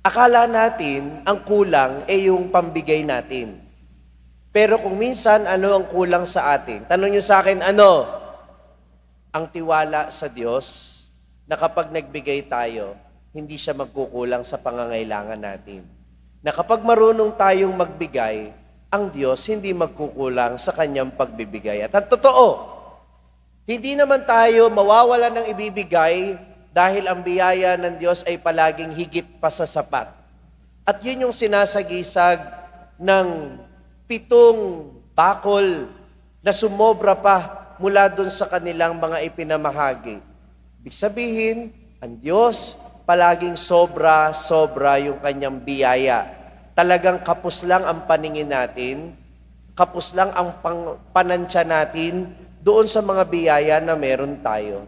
Akala natin, ang kulang ay yung pambigay natin. Pero kung minsan, ano ang kulang sa atin? Tanong niyo sa akin, ano? Ang tiwala sa Diyos na kapag nagbigay tayo, hindi siya magkukulang sa pangangailangan natin. Na kapag marunong tayong magbigay, ang Diyos hindi magkukulang sa kanyang pagbibigay. At ang totoo, hindi naman tayo mawawala ng ibibigay dahil ang biyaya ng Diyos ay palaging higit pa sa sapat. At yun yung sinasagisag ng 7 bakol na sumobra pa mula dun sa kanilang mga ipinamahagi. Ibig sabihin, ang Diyos palaging sobra-sobra yung kanyang biyaya. Talagang kapos lang ang paningin natin, kapos lang ang panansya natin doon sa mga biyaya na meron tayo.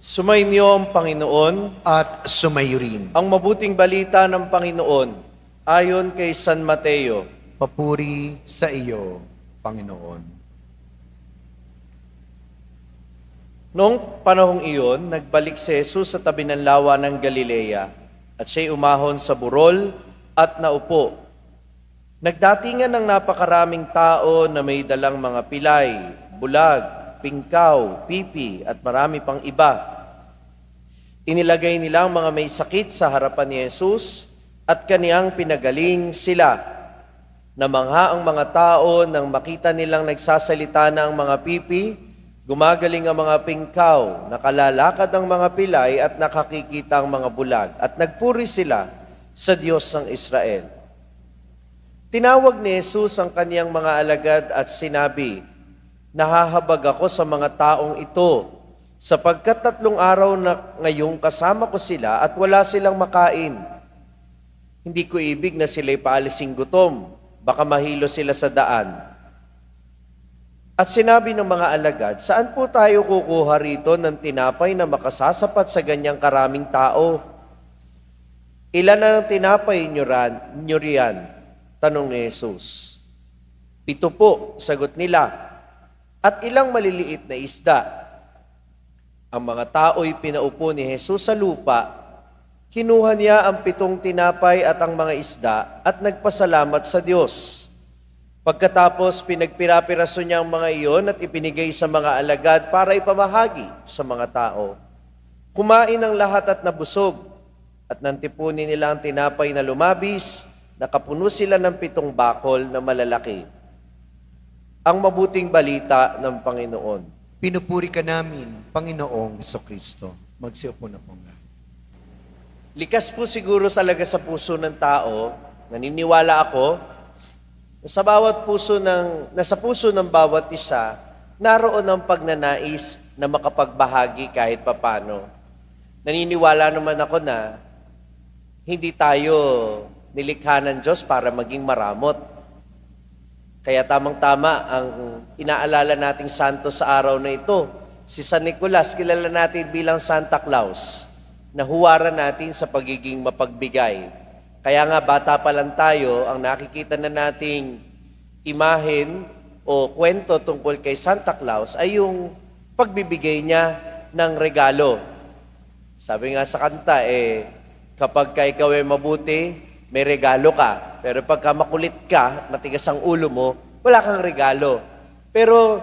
Sumainyo ang Panginoon at sumayo rin. ang mabuting balita ng Panginoon ayon kay San Mateo. Papuri sa iyo, Panginoon. Noong panahong iyon, nagbalik si Jesus sa tabi ng lawa ng Galilea at siya'y umahon sa burol at naupo. Nagdatingan ng napakaraming tao na may dalang mga pilay, bulag, pingkaw, pipi at marami pang iba. Inilagay nila ang mga may sakit sa harapan ni Jesus at kaniyang pinagaling sila. Namangha ang mga tao nang makita nilang nagsasalita na ang mga pipi, gumagaling ang mga pingkaw, nakalalakad ang mga pilay at nakakikita ang mga bulag. At nagpuri sila sa Diyos ng Israel. Tinawag ni Jesus ang kaniyang mga alagad at sinabi, "Nahahabag ako sa mga taong ito, sapagkat 3 araw na ngayong kasama ko sila at wala silang makain. Hindi ko ibig na sila'y paalising gutom, baka mahilo sila sa daan." At sinabi ng mga alagad, "Saan po tayo kukuha rito ng tinapay na makasasapat sa ganyang karaming tao? Ilan na ng tinapay nyo riyan?" Tanong ni Jesus. "7 po," sagot nila. "At ilang maliliit na isda?" Ang mga tao'y pinaupo ni Jesus sa lupa. Kinuha niya ang 7 tinapay at ang mga isda at nagpasalamat sa Diyos. Pagkatapos, pinagpira-piraso niya ang mga iyon at ipinigay sa mga alagad para ipamahagi sa mga tao. Kumain ang lahat at nabusog, at nantipunin nila ang tinapay na lumabis, nakapuno sila ng 7 bakol na malalaki. Ang mabuting balita ng Panginoon. Pinupuri ka namin, Panginoong Jesucristo. Magsiupo na po nga. Likas po siguro talaga sa puso ng tao, naniniwala ako, sa bawat nasa puso ng bawat isa, naroon ang pagnanais na makapagbahagi kahit papano. Naniniwala naman ako na hindi tayo nilikha ng Diyos para maging maramot. Kaya tamang-tama ang inaalala nating santo sa araw na ito. Si San Nicolas, kilala natin bilang Santa Claus, na huwaran natin sa pagiging mapagbigay. Kaya nga bata pa lang tayo, ang nakikita na nating imahen o kwento tungkol kay Santa Claus ay yung pagbibigay niya ng regalo. Sabi nga sa kanta, kapag ka ikaw ay mabuti, may regalo ka. Pero pagka makulit ka, matigas ang ulo mo, wala kang regalo. Pero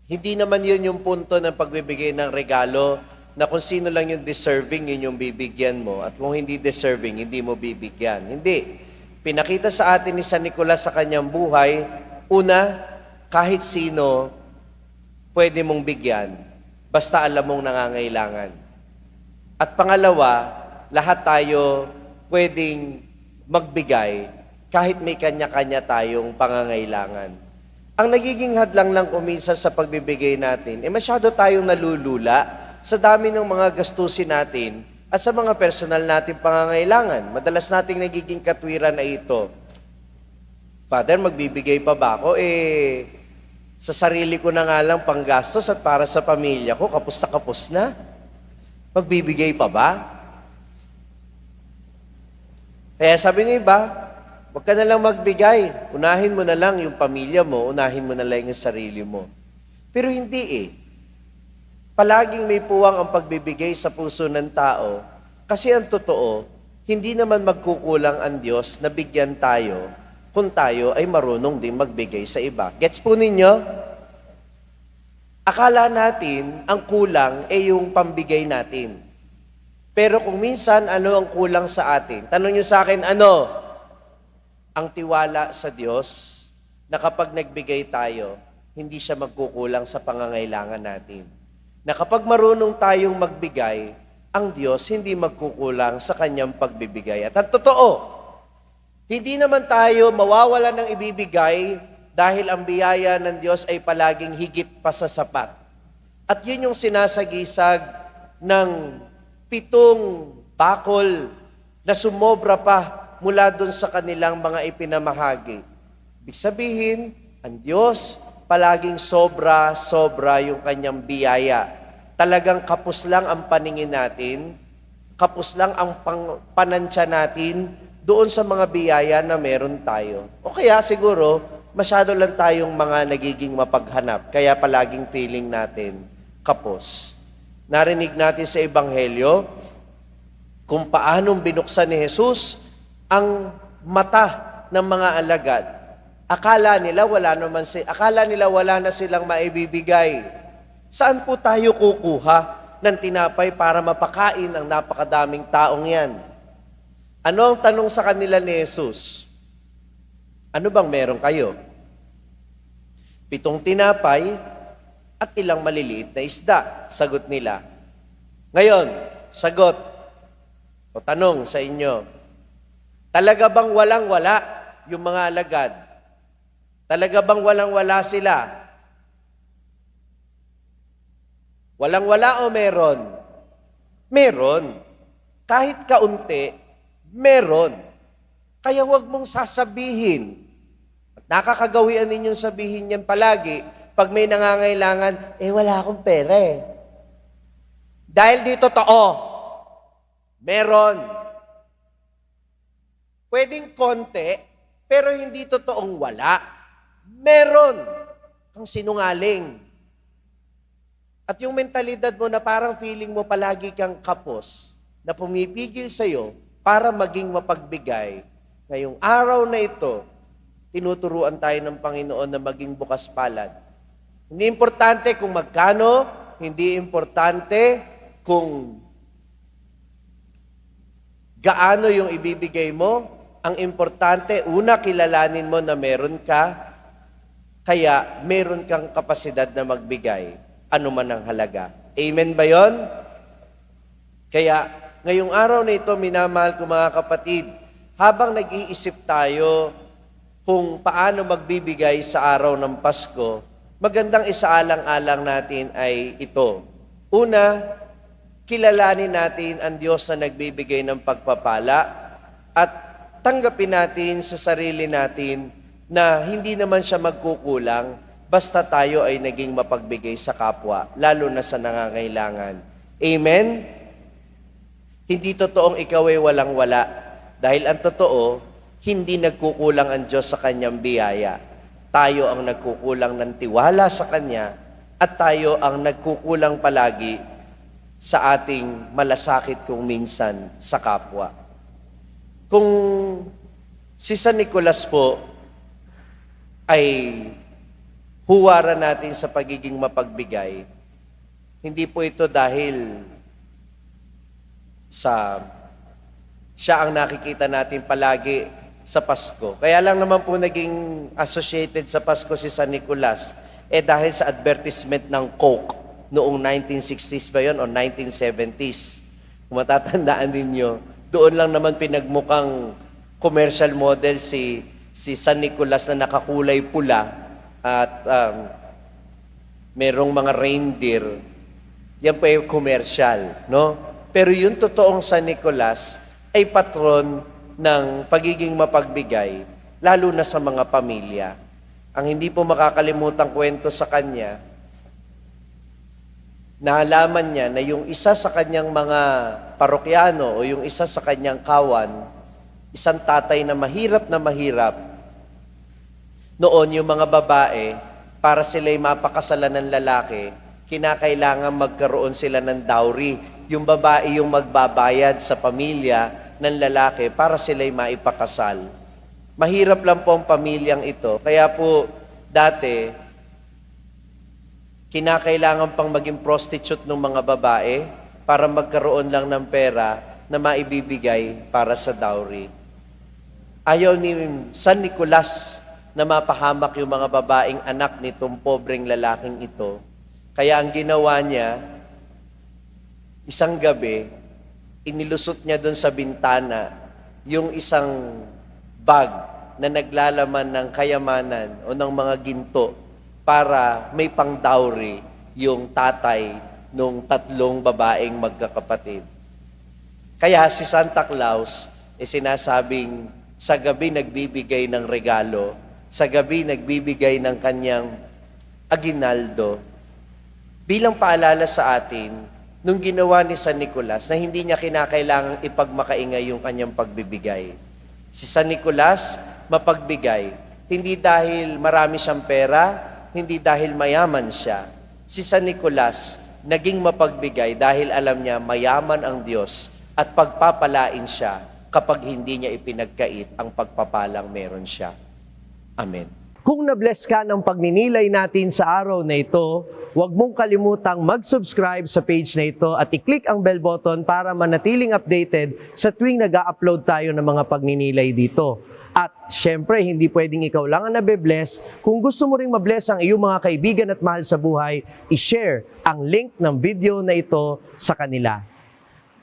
hindi naman yun yung punto ng pagbibigay ng regalo, na kung sino lang yung deserving, yun yung bibigyan mo. At kung hindi deserving, hindi mo bibigyan. Hindi. Pinakita sa atin ni San Nicolas sa kanyang buhay, una, kahit sino, pwede mong bigyan, basta alam mong nangangailangan. At pangalawa, lahat tayo pwedeng magbigay kahit may kanya-kanya tayong pangangailangan. Ang nagiging hadlang lang kuminsan sa pagbibigay natin, masyado tayong nalulula sa dami ng mga gastusin natin at sa mga personal nating pangangailangan. Madalas nating nagiging katwiran na ito. Father, magbibigay pa ba ako? Sa sarili ko na nga lang panggastos at para sa pamilya ko, kapos na kapos na. Magbibigay pa ba? Kaya sabi ng iba, Huwag ka na lang magbigay. Unahin mo na lang yung pamilya mo, unahin mo na lang yung sarili mo. Pero hindi eh. Palaging may puwang ang pagbibigay sa puso ng tao kasi ang totoo, hindi naman magkukulang ang Diyos na bigyan tayo kung tayo ay marunong din magbigay sa iba. Gets po ninyo? Akala natin ang kulang ay yung pambigay natin. Pero kung minsan, ano ang kulang sa atin? Tanong nyo sa akin, ano? Ang tiwala sa Diyos na kapag nagbigay tayo, hindi siya magkukulang sa pangangailangan natin. Na kapag marunong tayong magbigay, ang Diyos hindi magkukulang sa kanyang pagbibigay. At ang totoo, hindi naman tayo mawawala ng ibibigay dahil ang biyaya ng Diyos ay palaging higit pa sa sapat. At yun yung sinasagisag ng 7 bakol na sumobra pa mula dun sa kanilang mga ipinamahagi. Ibig sabihin, ang Diyos palaging sobra yung kanyang biyaya. Talagang kapos lang ang paningin natin, kapos lang ang panansya natin doon sa mga biyaya na meron tayo. O kaya siguro, masyado lang tayong mga nagiging mapaghanap, kaya palaging feeling natin kapos. Narinig natin sa Ebanghelyo kung paanong binuksan ni Jesus ang mata ng mga alagad. Akala nila wala na silang maibibigay. Saan po tayo kukuha ng tinapay para mapakain ang napakadaming taong yan? Ano ang tanong sa kanila ni Jesus? Ano bang meron kayo? 7 tinapay at ilang maliliit na isda, sagot nila. Ngayon, sagot o tanong sa inyo, talaga bang walang-wala yung mga alagad? Talaga bang walang-wala sila? Walang-wala o meron? Meron. Kahit kaunti, meron. Kaya huwag mong sasabihin. At nakakagawian ninyong sabihin yan palagi pag may nangangailangan, wala akong pera eh. Dahil di totoo, meron. Pwedeng konti, pero hindi totoong wala. Meron kang sinungaling. At yung mentalidad mo na parang feeling mo palagi kang kapos, na pumipigil sa'yo para maging mapagbigay, ngayong araw na ito, tinuturuan tayo ng Panginoon na maging bukas palad. Hindi importante kung magkano, hindi importante kung gaano yung ibibigay mo. Ang importante, una, kilalanin mo na meron ka, kaya meron kang kapasidad na magbigay, ano man ang halaga. Amen ba yon? Kaya, ngayong araw na ito, minamahal ko mga kapatid, habang nag-iisip tayo kung paano magbibigay sa araw ng Pasko, magandang isaalang-alang natin ay ito. Una, kilalanin natin ang Diyos na nagbibigay ng pagpapala at tanggapin natin sa sarili natin na hindi naman siya magkukulang basta tayo ay naging mapagbigay sa kapwa, lalo na sa nangangailangan. Amen? Hindi totoong ikaw ay walang-wala. Dahil ang totoo, hindi nagkukulang ang Diyos sa kanyang biyaya. Tayo ang nagkukulang ng tiwala sa Kanya at tayo ang nagkukulang palagi sa ating malasakit kung minsan sa kapwa. Kung si San Nicolas po ay huwaran natin sa pagiging mapagbigay, hindi po ito dahil sa siya ang nakikita natin palagi sa Pasko. Kaya lang naman po naging associated sa Pasko si San Nicolas, dahil sa advertisement ng Coke noong 1960s ba yun o 1970s. Kung matatandaan ninyo, doon lang naman pinagmukhang commercial model si San Nicolas na nakakulay pula at merong mga reindeer. Yan po yung commercial, no? Pero yung totoong San Nicolas ay patron ng pagiging mapagbigay, lalo na sa mga pamilya. Ang hindi po makakalimutang kwento sa kanya, nalaman niya na yung isa sa kanyang mga parokyano o yung isa sa kanyang kawan Isang tatay na mahirap, noon yung mga babae, para sila'y mapakasalan ng lalaki, kinakailangan magkaroon sila ng dowry. Yung babae yung magbabayad sa pamilya ng lalaki para sila'y maipakasal. Mahirap lang po ang pamilyang ito. Kaya po, dati, kinakailangan pang maging prostitute ng mga babae para magkaroon lang ng pera na maibibigay para sa dowry. Ayaw ni San Nicolas na mapahamak yung mga babaeng anak nitong pobreng lalaking ito. Kaya ang ginawa niya, isang gabi, inilusot niya doon sa bintana yung isang bag na naglalaman ng kayamanan o ng mga ginto para may pang-dowry yung tatay nung 3 babaeng magkakapatid. Kaya si Santa Claus sinasabing sa gabi nagbibigay ng regalo, sa gabi nagbibigay ng kanyang aginaldo. Bilang paalala sa atin, nung ginawa ni San Nicolas na hindi niya kinakailangang ipagmakaingay yung kanyang pagbibigay. Si San Nicolas, mapagbigay, hindi dahil marami siyang pera, hindi dahil mayaman siya. Si San Nicolas, naging mapagbigay dahil alam niya mayaman ang Diyos at pagpapalain siya kapag hindi niya ipinagkait ang pagpapalang meron siya. Amen. Kung na-bless ka ng pagninilay natin sa araw na ito, huwag mong kalimutang mag-subscribe sa page na ito at i-click ang bell button para manatiling updated sa tuwing nag-upload tayo ng mga pagninilay dito. At syempre, hindi pwedeng ikaw lang ang nabe-bless. Kung gusto mo ring ma-bless ang iyong mga kaibigan at mahal sa buhay, i-share ang link ng video na ito sa kanila.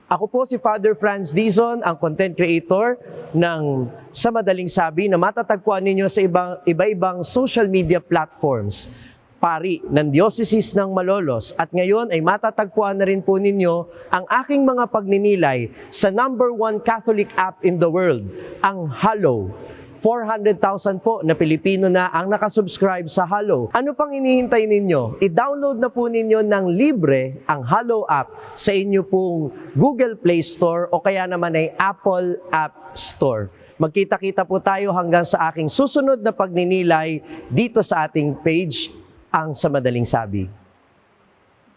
Ako po si Father Franz Dizon, ang content creator ng Sa Madaling Sabi na matatagpuan ninyo sa iba-ibang social media platforms. Pari ng Diocese ng Malolos at ngayon ay matatagpuan na rin po ninyo ang aking mga pagninilay sa #1 Catholic app in the world, ang Hallow. 400,000 po na Pilipino na ang nakasubscribe sa Hallow. Ano pang hinihintay ninyo? I-download na po ninyo ng libre ang Hallow app sa inyo pong Google Play Store o kaya naman ay Apple App Store. Magkita-kita po tayo hanggang sa aking susunod na pagninilay dito sa ating page, ang Sa Madaling Sabi.